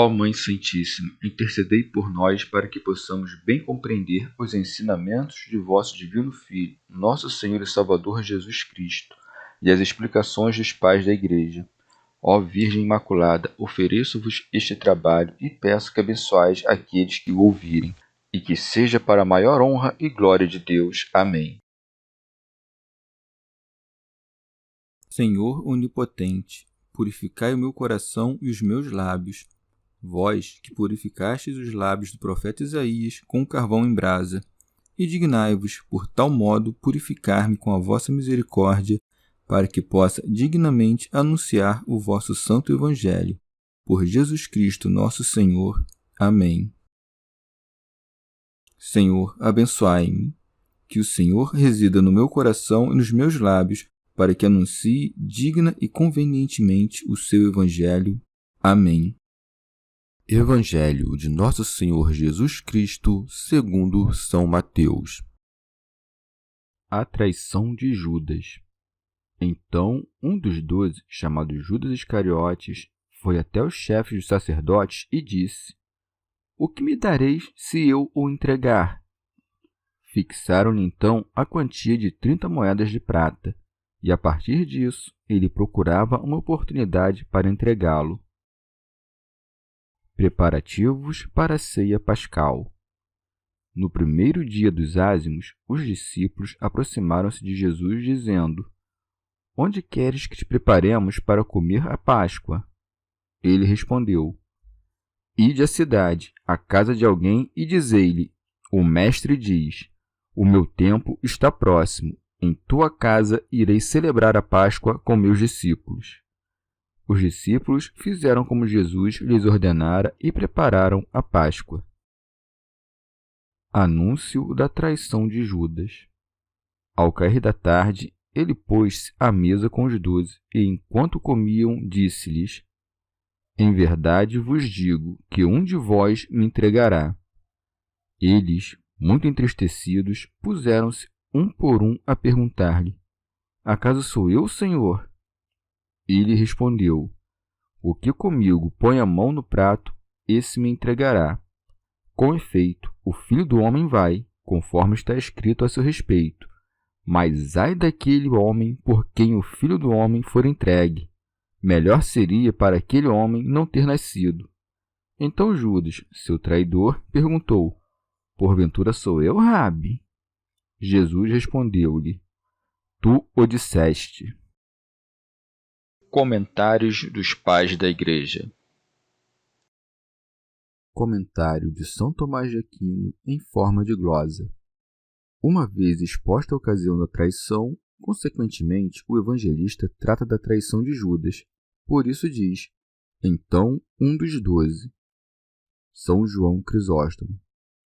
Ó Mãe Santíssima, intercedei por nós para que possamos bem compreender os ensinamentos de vosso Divino Filho, nosso Senhor e Salvador Jesus Cristo, e as explicações dos pais da Igreja. Ó Virgem Imaculada, ofereço-vos este trabalho e peço que abençoais aqueles que o ouvirem, e que seja para a maior honra e glória de Deus. Amém. Senhor onipotente, purificai o meu coração e os meus lábios. Vós, que purificastes os lábios do profeta Isaías com o carvão em brasa, e dignai-vos, por tal modo, purificar-me com a vossa misericórdia, para que possa dignamente anunciar o vosso santo Evangelho. Por Jesus Cristo, nosso Senhor. Amém. Senhor, abençoai-me. Que o Senhor resida no meu coração e nos meus lábios, para que anuncie digna e convenientemente o seu Evangelho. Amém. Evangelho de Nosso Senhor Jesus Cristo, segundo São Mateus. A traição de Judas. Então, um dos 12, chamado Judas Iscariotes, foi até os chefes dos sacerdotes e disse: O que me dareis se eu o entregar? Fixaram-lhe então a quantia de 30 moedas de prata, e a partir disso ele procurava uma oportunidade para entregá-lo. Preparativos para a ceia pascal. No primeiro dia dos ázimos, os discípulos aproximaram-se de Jesus, dizendo: Onde queres que te preparemos para comer a Páscoa? Ele respondeu: Ide à cidade, à casa de alguém, e dizei-lhe: O mestre diz: O meu tempo está próximo. Em tua casa irei celebrar a Páscoa com meus discípulos. Os discípulos fizeram como Jesus lhes ordenara e prepararam a Páscoa. Anúncio da traição de Judas. Ao cair da tarde, ele pôs-se à mesa com os 12, e enquanto comiam, disse-lhes: Em verdade vos digo que um de vós me entregará. Eles, muito entristecidos, puseram-se um por um a perguntar-lhe: Acaso sou eu, Senhor? Ele respondeu: O que comigo põe a mão no prato, esse me entregará. Com efeito, o Filho do Homem vai, conforme está escrito a seu respeito. Mas ai daquele homem por quem o Filho do Homem for entregue. Melhor seria para aquele homem não ter nascido. Então Judas, seu traidor, perguntou: Porventura sou eu, Rabi? Jesus respondeu-lhe: Tu o disseste. Comentários dos Pais da Igreja. Comentário de São Tomás de Aquino em forma de glosa. Uma vez exposta a ocasião da traição, consequentemente, o evangelista trata da traição de Judas. Por isso diz: Então, um dos 12. São João Crisóstomo.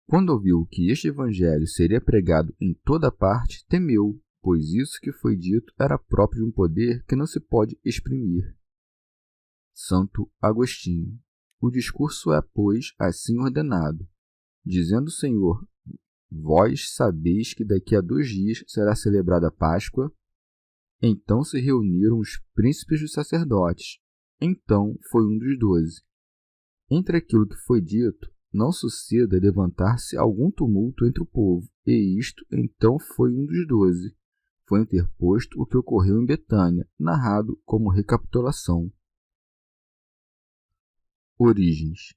Quando ouviu que este evangelho seria pregado em toda parte, temeu, pois isso que foi dito era próprio de um poder que não se pode exprimir. Santo Agostinho. O discurso é, pois, assim ordenado, dizendo o Senhor: Vós sabeis que daqui a 2 dias será celebrada a Páscoa. Então se reuniram os príncipes dos sacerdotes. Então foi um dos 12. Entre aquilo que foi dito, não suceda levantar-se algum tumulto entre o povo, e isto então foi um dos 12. Foi interposto o que ocorreu em Betânia, narrado como recapitulação. Orígenes.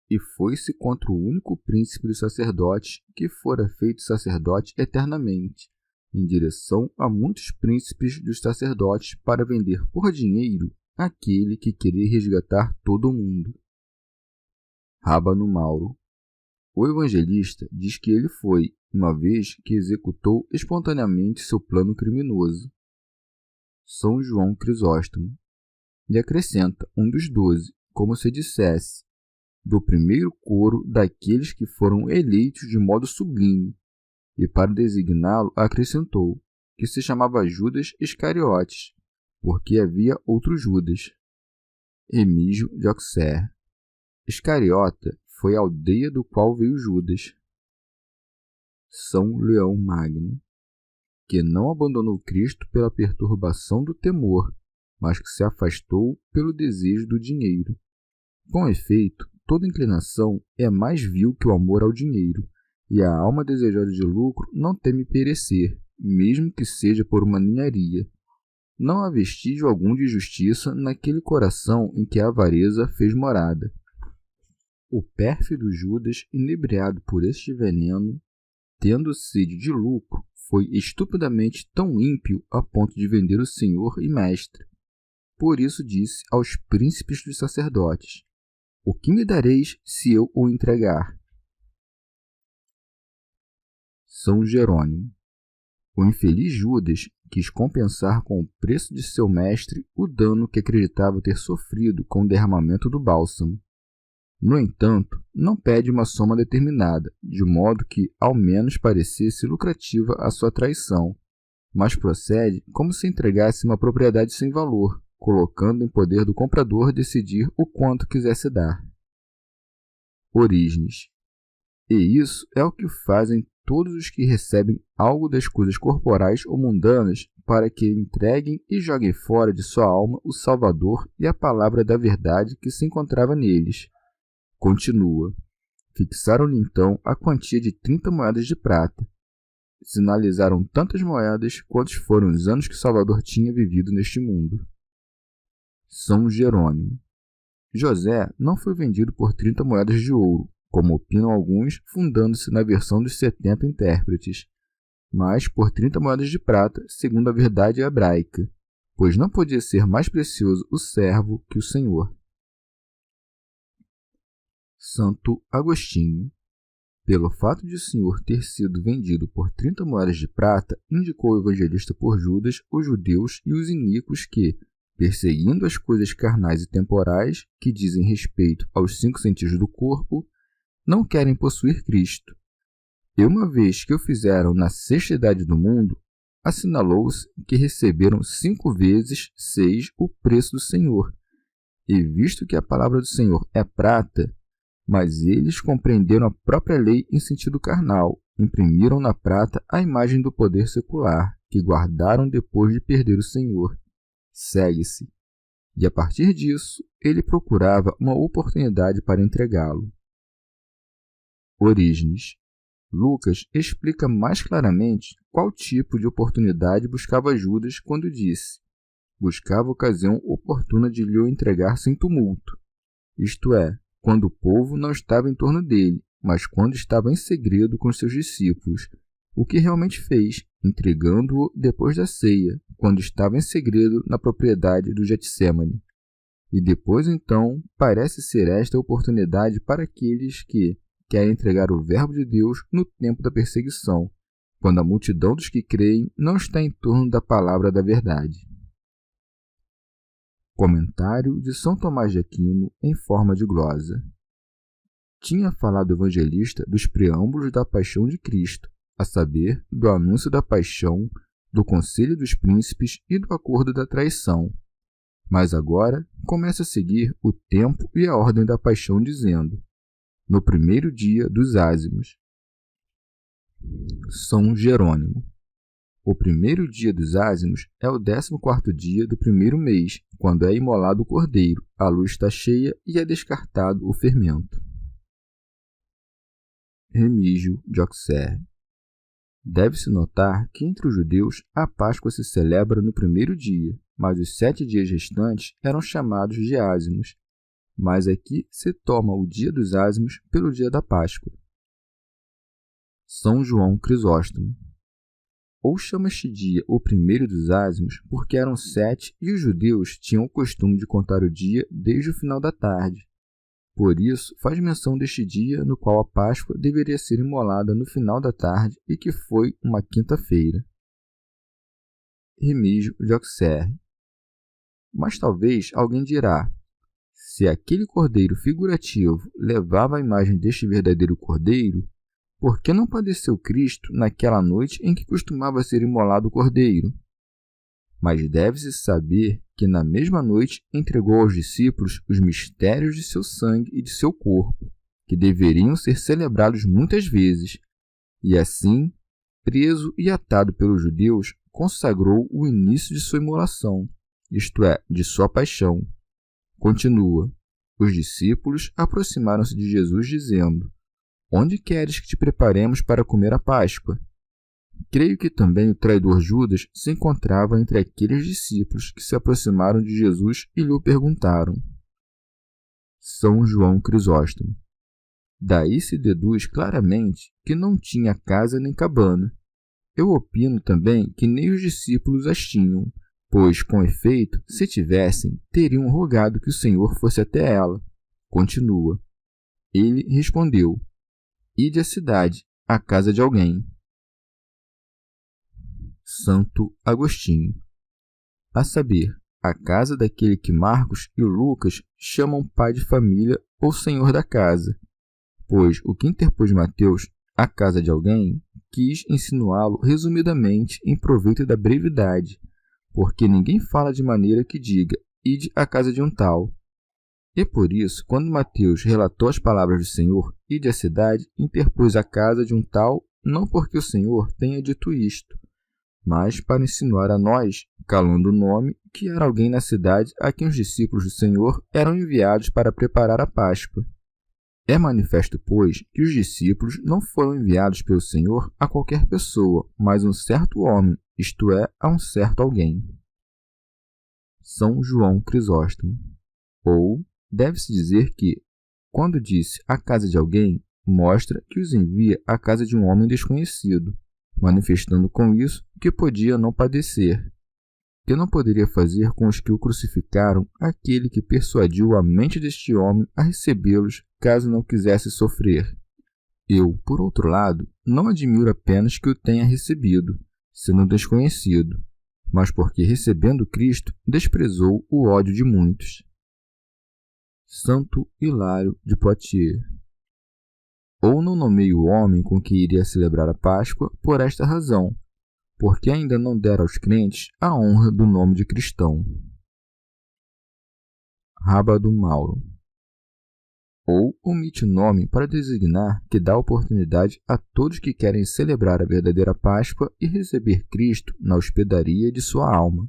E foi-se contra o único príncipe dos sacerdotes, que fora feito sacerdote eternamente, em direção a muitos príncipes dos sacerdotes, para vender por dinheiro aquele que queria resgatar todo o mundo. Rábano Mauro. O evangelista diz que ele foi, uma vez que executou espontaneamente seu plano criminoso. São João Crisóstomo. E acrescenta um dos 12, como se dissesse, do primeiro coro daqueles que foram eleitos de modo sublime, e para designá-lo acrescentou que se chamava Judas Iscariotes, porque havia outro Judas. Remígio de Auxerre. Iscariota foi a aldeia do qual veio Judas. São Leão Magno, que não abandonou Cristo pela perturbação do temor, mas que se afastou pelo desejo do dinheiro. Com efeito, toda inclinação é mais vil que o amor ao dinheiro, e a alma desejosa de lucro não teme perecer, mesmo que seja por uma ninharia. Não há vestígio algum de justiça naquele coração em que a avareza fez morada. O pérfido Judas, inebriado por este veneno, tendo sede de lucro, foi estupidamente tão ímpio a ponto de vender o Senhor e Mestre. Por isso disse aos príncipes dos sacerdotes: O que me dareis se eu o entregar? São Jerônimo. O infeliz Judas quis compensar com o preço de seu mestre o dano que acreditava ter sofrido com o derramamento do bálsamo. No entanto, não pede uma soma determinada, de modo que ao menos parecesse lucrativa a sua traição, mas procede como se entregasse uma propriedade sem valor, colocando em poder do comprador decidir o quanto quisesse dar. Orígenes. E isso é o que fazem todos os que recebem algo das coisas corporais ou mundanas para que entreguem e joguem fora de sua alma o Salvador e a palavra da verdade que se encontrava neles. Continua. Fixaram-lhe então a quantia de 30 moedas de prata. Sinalizaram tantas moedas quantos foram os anos que Salvador tinha vivido neste mundo. São Jerônimo. José não foi vendido por 30 moedas de ouro, como opinam alguns, fundando-se na versão dos 70 intérpretes, mas por 30 moedas de prata, segundo a verdade hebraica, pois não podia ser mais precioso o servo que o Senhor. Santo Agostinho. Pelo fato de o Senhor ter sido vendido por 30 moedas de prata, indicou o evangelista por Judas os judeus e os iníquos que, perseguindo as coisas carnais e temporais que dizem respeito aos 5 sentidos do corpo, não querem possuir Cristo. E uma vez que o fizeram na sexta idade do mundo, assinalou-se que receberam 5 vezes 6 o preço do Senhor. E visto que a palavra do Senhor é prata, mas eles compreenderam a própria lei em sentido carnal, imprimiram na prata a imagem do poder secular, que guardaram depois de perder o Senhor. Segue-se. E a partir disso, ele procurava uma oportunidade para entregá-lo. Orígenes. Lucas explica mais claramente qual tipo de oportunidade buscava Judas quando disse: buscava ocasião oportuna de lhe o entregar sem tumulto, isto é, quando o povo não estava em torno dele, mas quando estava em segredo com seus discípulos, o que realmente fez, entregando-o depois da ceia, quando estava em segredo na propriedade do Getsêmani. E depois então parece ser esta a oportunidade para aqueles que querem entregar o verbo de Deus no tempo da perseguição, quando a multidão dos que creem não está em torno da palavra da verdade. Comentário de São Tomás de Aquino em forma de glosa. Tinha falado o evangelista dos preâmbulos da paixão de Cristo, a saber, do anúncio da paixão, do conselho dos príncipes e do acordo da traição. Mas agora começa a seguir o tempo e a ordem da paixão, dizendo: no primeiro dia dos ázimos. São Jerônimo. O primeiro dia dos ázimos é o 14º dia do primeiro mês, quando é imolado o cordeiro, a luz está cheia e é descartado o fermento. Remígio de Auxerre. Deve-se notar que entre os judeus a Páscoa se celebra no primeiro dia, mas os 7 dias restantes eram chamados de ázimos, mas aqui se toma o dia dos ázimos pelo dia da Páscoa. São João Crisóstomo. Ou chama este dia o primeiro dos ázimos porque eram 7 e os judeus tinham o costume de contar o dia desde o final da tarde. Por isso, faz menção deste dia no qual a Páscoa deveria ser imolada no final da tarde e que foi uma quinta-feira. Remígio de Auxerre. Mas talvez alguém dirá: se aquele cordeiro figurativo levava a imagem deste verdadeiro cordeiro, por que não padeceu Cristo naquela noite em que costumava ser imolado o cordeiro? Mas deve-se saber que na mesma noite entregou aos discípulos os mistérios de seu sangue e de seu corpo, que deveriam ser celebrados muitas vezes, e assim, preso e atado pelos judeus, consagrou o início de sua imolação, isto é, de sua paixão. Continua: Os discípulos aproximaram-se de Jesus, dizendo: Onde queres que te preparemos para comer a Páscoa? Creio que também o traidor Judas se encontrava entre aqueles discípulos que se aproximaram de Jesus e lhe perguntaram. São João Crisóstomo. Daí se deduz claramente que não tinha casa nem cabana. Eu opino também que nem os discípulos as tinham, pois, com efeito, se tivessem, teriam rogado que o Senhor fosse até ela. Continua. Ele respondeu: Ide à cidade, à casa de alguém. Santo Agostinho. A saber, a casa daquele que Marcos e Lucas chamam pai de família ou senhor da casa, pois o que interpôs Mateus, a casa de alguém, quis insinuá-lo resumidamente em proveito da brevidade, porque ninguém fala de maneira que diga, ide à casa de um tal. E por isso, quando Mateus relatou as palavras do Senhor, ide à cidade, interpôs a casa de um tal, não porque o Senhor tenha dito isto, mas para insinuar a nós, calando o nome, que era alguém na cidade a quem os discípulos do Senhor eram enviados para preparar a Páscoa. É manifesto, pois, que os discípulos não foram enviados pelo Senhor a qualquer pessoa, mas um certo homem, isto é, a um certo alguém. São João Crisóstomo. Ou, deve-se dizer que, quando disse a casa de alguém, mostra que os envia à casa de um homem desconhecido, manifestando com isso que podia não padecer, que não poderia fazer com os que o crucificaram aquele que persuadiu a mente deste homem a recebê-los caso não quisesse sofrer. Eu, por outro lado, não admiro apenas que o tenha recebido, sendo desconhecido, mas porque, recebendo Cristo, desprezou o ódio de muitos. Santo Hilário de Poitiers. Ou não nomeio o homem com que iria celebrar a Páscoa por esta razão, porque ainda não dera aos crentes a honra do nome de cristão. Rábado Mauro. Ou omite o nome para designar que dá oportunidade a todos que querem celebrar a verdadeira Páscoa e receber Cristo na hospedaria de sua alma.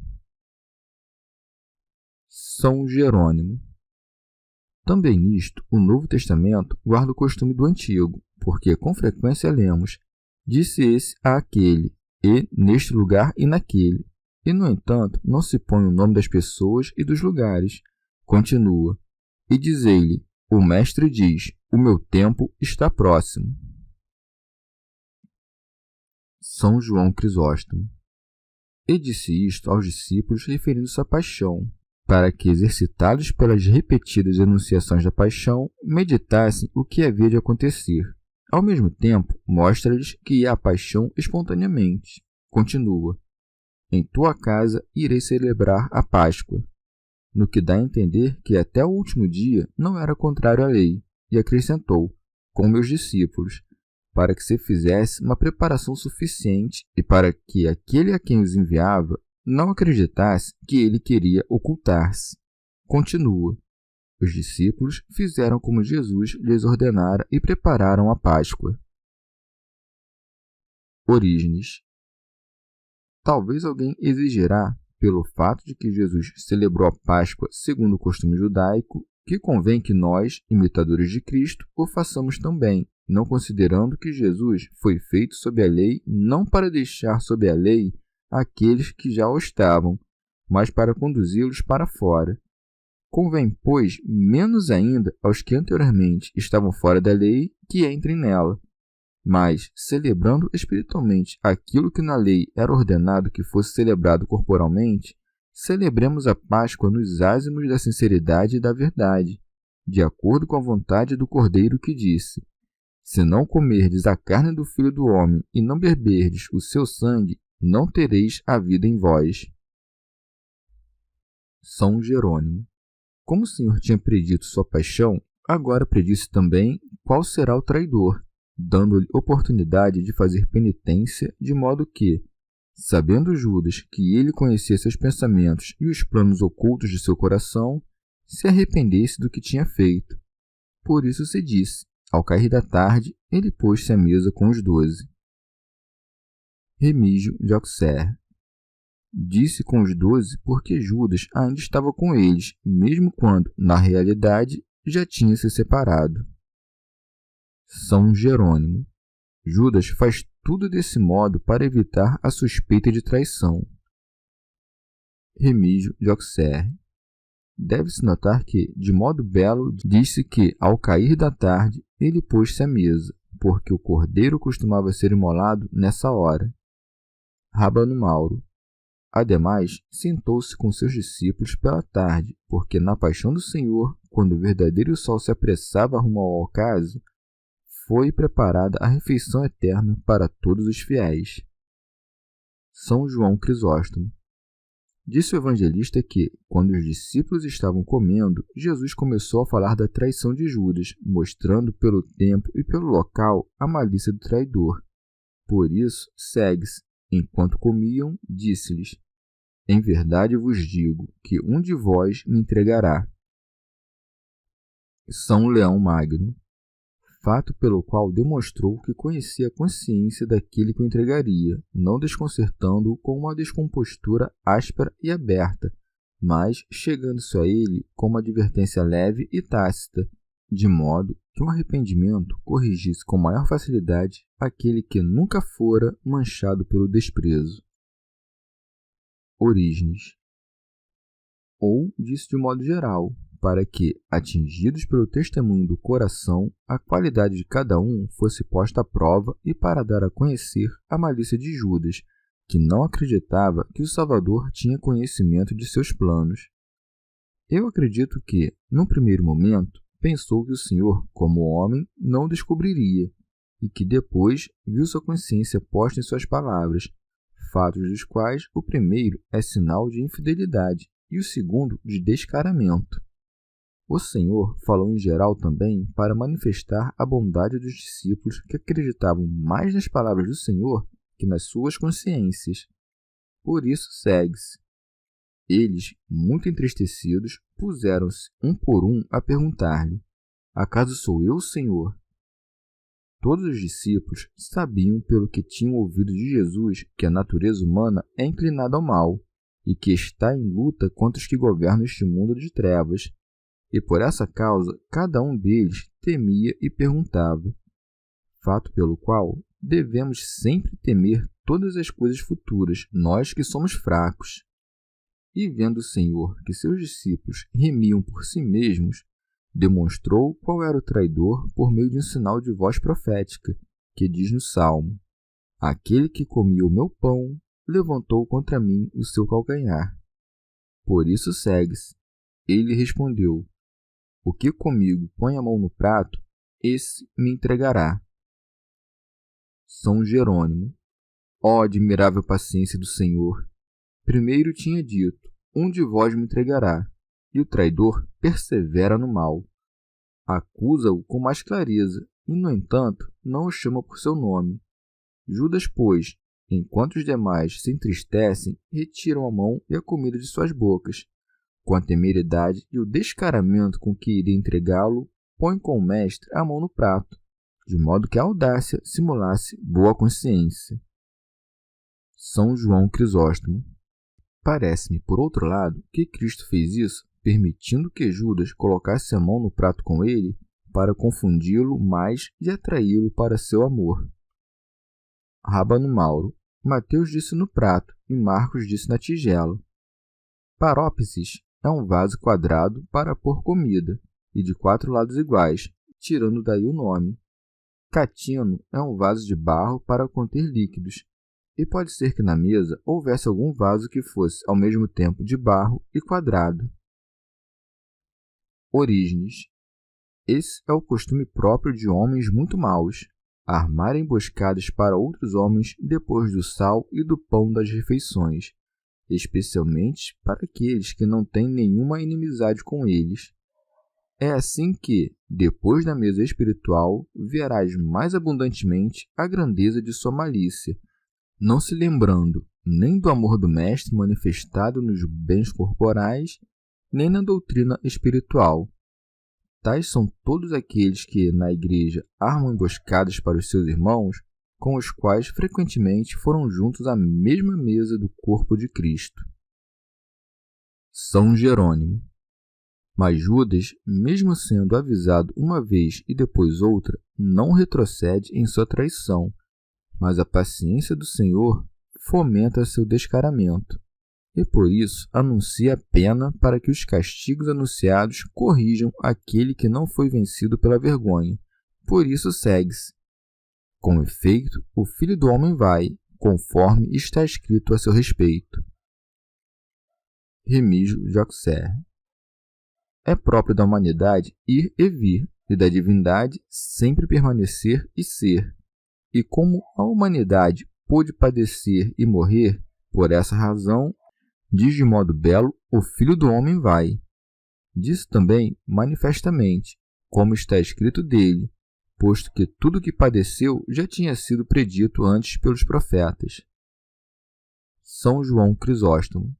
São Jerônimo. Também nisto, o Novo Testamento guarda o costume do Antigo, porque com frequência lemos, disse esse a aquele, e neste lugar e naquele, e no entanto não se põe o nome das pessoas e dos lugares. Continua, e dizei-lhe, o Mestre diz, o meu tempo está próximo. São João Crisóstomo. E disse isto aos discípulos referindo-se à paixão, para que, exercitados pelas repetidas enunciações da paixão, meditassem o que havia de acontecer. Ao mesmo tempo, mostra-lhes que ia à paixão espontaneamente. Continua, em tua casa irei celebrar a Páscoa, no que dá a entender que até o último dia não era contrário à lei, e acrescentou, com meus discípulos, para que se fizesse uma preparação suficiente e para que aquele a quem os enviava não acreditasse que ele queria ocultar-se. Continua. Os discípulos fizeram como Jesus lhes ordenara e prepararam a Páscoa. Orígenes. Talvez alguém exigirá, pelo fato de que Jesus celebrou a Páscoa segundo o costume judaico, que convém que nós, imitadores de Cristo, o façamos também, não considerando que Jesus foi feito sob a lei não para deixar sob a lei aqueles que já o estavam, mas para conduzi-los para fora. Convém, pois, menos ainda aos que anteriormente estavam fora da lei que entrem nela. Mas, celebrando espiritualmente aquilo que na lei era ordenado que fosse celebrado corporalmente, celebremos a Páscoa nos ázimos da sinceridade e da verdade, de acordo com a vontade do Cordeiro que disse, se não comerdes a carne do Filho do Homem e não beberdes o seu sangue, não tereis a vida em vós. São Jerônimo. Como o Senhor tinha predito sua paixão, agora predisse também qual será o traidor, dando-lhe oportunidade de fazer penitência, de modo que, sabendo Judas que ele conhecia seus pensamentos e os planos ocultos de seu coração, se arrependesse do que tinha feito. Por isso se disse, ao cair da tarde, ele pôs-se à mesa com os 12. Remígio de Auxerre. Disse com os 12 porque Judas ainda estava com eles, mesmo quando, na realidade, já tinha se separado. São Jerônimo. Judas faz tudo desse modo para evitar a suspeita de traição. Remígio de Auxerre. Deve-se notar que, de modo belo, diz-se que, ao cair da tarde, ele pôs-se à mesa, porque o cordeiro costumava ser imolado nessa hora. Rábano Mauro. Ademais, sentou-se com seus discípulos pela tarde, porque na paixão do Senhor, quando o verdadeiro sol se apressava rumo ao ocaso, foi preparada a refeição eterna para todos os fiéis. São João Crisóstomo. Disse o evangelista que, quando os discípulos estavam comendo, Jesus começou a falar da traição de Judas, mostrando pelo tempo e pelo local a malícia do traidor. Por isso, segue-se. Enquanto comiam, disse-lhes: Em verdade vos digo que um de vós me entregará. São Leão Magno. Fato pelo qual demonstrou que conhecia a consciência daquele que o entregaria, não desconcertando-o com uma descompostura áspera e aberta, mas chegando-se a ele com uma advertência leve e tácita, de modo que um arrependimento corrigisse com maior facilidade aquele que nunca fora manchado pelo desprezo. Orígenes. Ou disse de modo geral, para que, atingidos pelo testemunho do coração, a qualidade de cada um fosse posta à prova e para dar a conhecer a malícia de Judas, que não acreditava que o Salvador tinha conhecimento de seus planos. Eu acredito que, num primeiro momento, pensou que o Senhor, como homem, não o descobriria, e que depois viu sua consciência posta em suas palavras, fatos dos quais o primeiro é sinal de infidelidade e o segundo de descaramento. O Senhor falou em geral também para manifestar a bondade dos discípulos que acreditavam mais nas palavras do Senhor que nas suas consciências. Por isso segue-se. Eles, muito entristecidos, puseram-se um por um a perguntar-lhe: Acaso sou eu, Senhor? Todos os discípulos sabiam pelo que tinham ouvido de Jesus que a natureza humana é inclinada ao mal e que está em luta contra os que governam este mundo de trevas. E por essa causa, cada um deles temia e perguntava, fato pelo qual devemos sempre temer todas as coisas futuras, nós que somos fracos. E vendo o Senhor que seus discípulos remiam por si mesmos, demonstrou qual era o traidor por meio de um sinal de voz profética, que diz no Salmo: Aquele que comia o meu pão, levantou contra mim o seu calcanhar. Por isso segue-se. Ele respondeu: O que comigo põe a mão no prato, esse me entregará. São Jerônimo. Ó admirável paciência do Senhor! Primeiro tinha dito: Um de vós me entregará, e o traidor persevera no mal. Acusa-o com mais clareza, e, no entanto, não o chama por seu nome. Judas, pois, enquanto os demais se entristecem, retiram a mão e a comida de suas bocas. Com a temeridade e o descaramento com que iria entregá-lo, põe com o mestre a mão no prato, de modo que a audácia simulasse boa consciência. São João Crisóstomo. Parece-me, por outro lado, que Cristo fez isso, permitindo que Judas colocasse a mão no prato com ele, para confundi-lo mais e atraí-lo para seu amor. Rábano Mauro. Mateus disse no prato e Marcos disse na tigela. Parópsis é um vaso quadrado para pôr comida, e de 4 lados iguais, tirando daí o nome. Catino é um vaso de barro para conter líquidos, e pode ser que na mesa houvesse algum vaso que fosse ao mesmo tempo de barro e quadrado. Orígenes. Esse é o costume próprio de homens muito maus, armar emboscadas para outros homens depois do sal e do pão das refeições, especialmente para aqueles que não têm nenhuma inimizade com eles. É assim que, depois da mesa espiritual, verás mais abundantemente a grandeza de sua malícia, não se lembrando nem do amor do Mestre manifestado nos bens corporais, nem na doutrina espiritual. Tais são todos aqueles que, na igreja, armam emboscadas para os seus irmãos, com os quais frequentemente foram juntos à mesma mesa do corpo de Cristo. São Jerônimo. Mas Judas, mesmo sendo avisado uma vez e depois outra, não retrocede em sua traição, mas a paciência do Senhor fomenta seu descaramento, e por isso anuncia a pena para que os castigos anunciados corrijam aquele que não foi vencido pela vergonha. Por isso segue-se. Com efeito, o Filho do Homem vai, conforme está escrito a seu respeito. Remígio de Auxerre. É próprio da humanidade ir e vir, e da divindade sempre permanecer e ser. E como a humanidade pôde padecer e morrer, por essa razão, diz de modo belo, o Filho do Homem vai. Diz também manifestamente, como está escrito dele, posto que tudo o que padeceu já tinha sido predito antes pelos profetas. São João Crisóstomo.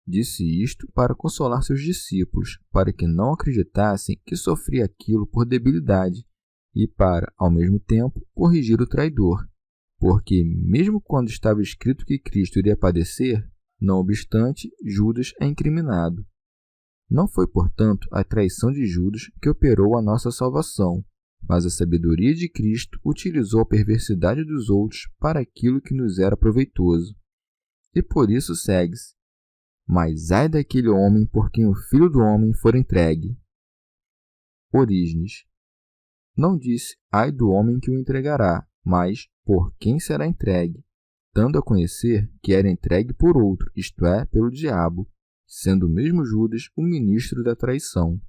Disse isto para consolar seus discípulos, para que não acreditassem que sofria aquilo por debilidade, e para, ao mesmo tempo, corrigir o traidor, porque, mesmo quando estava escrito que Cristo iria padecer, não obstante, Judas é incriminado. Não foi, portanto, a traição de Judas que operou a nossa salvação, mas a sabedoria de Cristo utilizou a perversidade dos outros para aquilo que nos era proveitoso. E por isso segue-se: mas ai daquele homem por quem o Filho do Homem for entregue. Orígenes. Não disse ai do homem que o entregará, mas por quem será entregue, dando a conhecer que era entregue por outro, isto é, pelo diabo, sendo o mesmo Judas o ministro da traição.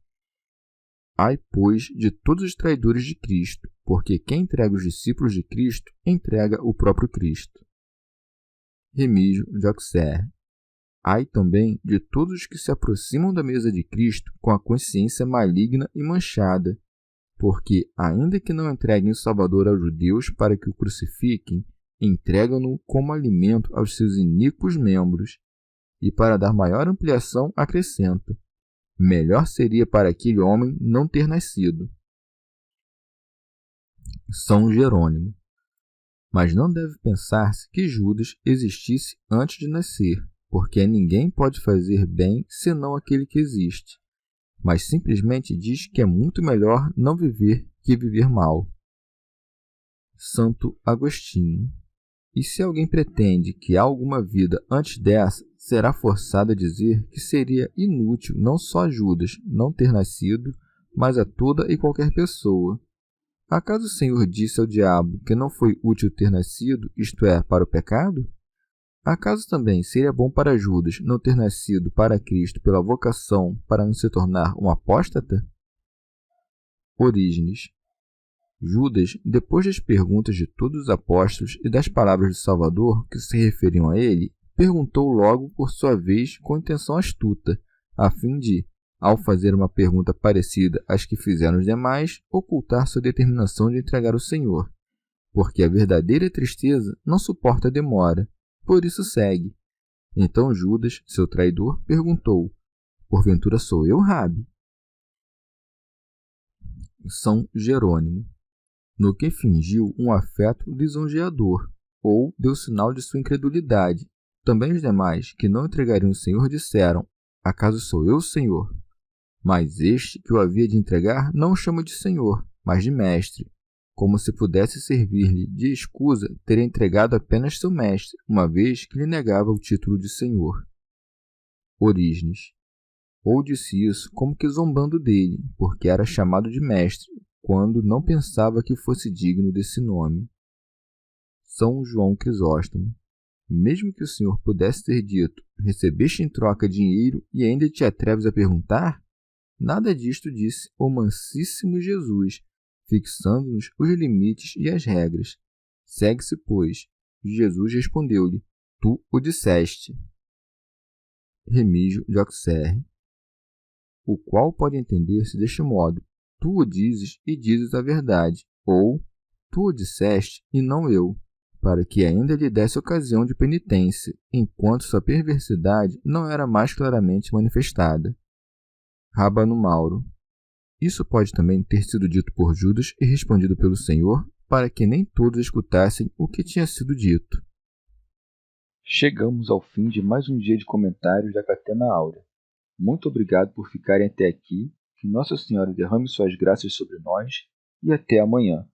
Ai, pois, de todos os traidores de Cristo, porque quem entrega os discípulos de Cristo, entrega o próprio Cristo. Remígio de Auxerre. Ai também de todos os que se aproximam da mesa de Cristo com a consciência maligna e manchada, porque, ainda que não entreguem o Salvador aos judeus para que o crucifiquem, entregam-no como alimento aos seus iníquos membros, e para dar maior ampliação acrescenta: melhor seria para aquele homem não ter nascido. São Jerônimo. Mas não deve pensar-se que Judas existisse antes de nascer, porque a ninguém pode fazer bem senão aquele que existe, mas simplesmente diz que é muito melhor não viver que viver mal. Santo Agostinho. E se alguém pretende que há alguma vida antes dessa, será forçado a dizer que seria inútil não só a Judas não ter nascido, mas a toda e qualquer pessoa. Acaso o Senhor disse ao diabo que não foi útil ter nascido, isto é, para o pecado? Acaso também seria bom para Judas não ter nascido para Cristo pela vocação para não se tornar um apóstata? Orígenes. Judas, depois das perguntas de todos os apóstolos e das palavras do Salvador que se referiam a ele, perguntou logo por sua vez com intenção astuta, a fim de, ao fazer uma pergunta parecida às que fizeram os demais, ocultar sua determinação de entregar o Senhor, porque a verdadeira tristeza não suporta demora. Por isso segue. Então Judas, seu traidor, perguntou: porventura sou eu, Rabi? São Jerônimo. No que fingiu um afeto lisonjeador, ou deu sinal de sua incredulidade. Também os demais, que não entregariam o Senhor, disseram: acaso sou eu, Senhor? Mas este que o havia de entregar não o chama de Senhor, mas de Mestre, como se pudesse servir-lhe de escusa ter entregado apenas seu mestre, uma vez que lhe negava o título de Senhor. Orígenes. Ou disse isso como que zombando dele, porque era chamado de mestre, quando não pensava que fosse digno desse nome. São João Crisóstomo. Mesmo que o Senhor pudesse ter dito: recebeste em troca dinheiro e ainda te atreves a perguntar? Nada disto disse o mansíssimo Jesus, fixando-nos os limites e as regras. Segue-se, pois. Jesus respondeu-lhe: tu o disseste. Remígio de Auxerre. O qual pode entender-se deste modo: tu o dizes e dizes a verdade, ou tu o disseste e não eu, para que ainda lhe desse ocasião de penitência, enquanto sua perversidade não era mais claramente manifestada. Rábano Mauro. Isso pode também ter sido dito por Judas e respondido pelo Senhor, para que nem todos escutassem o que tinha sido dito. Chegamos ao fim de mais um dia de comentários da Catena Áurea. Muito obrigado por ficarem até aqui. Que Nossa Senhora derrame suas graças sobre nós e até amanhã.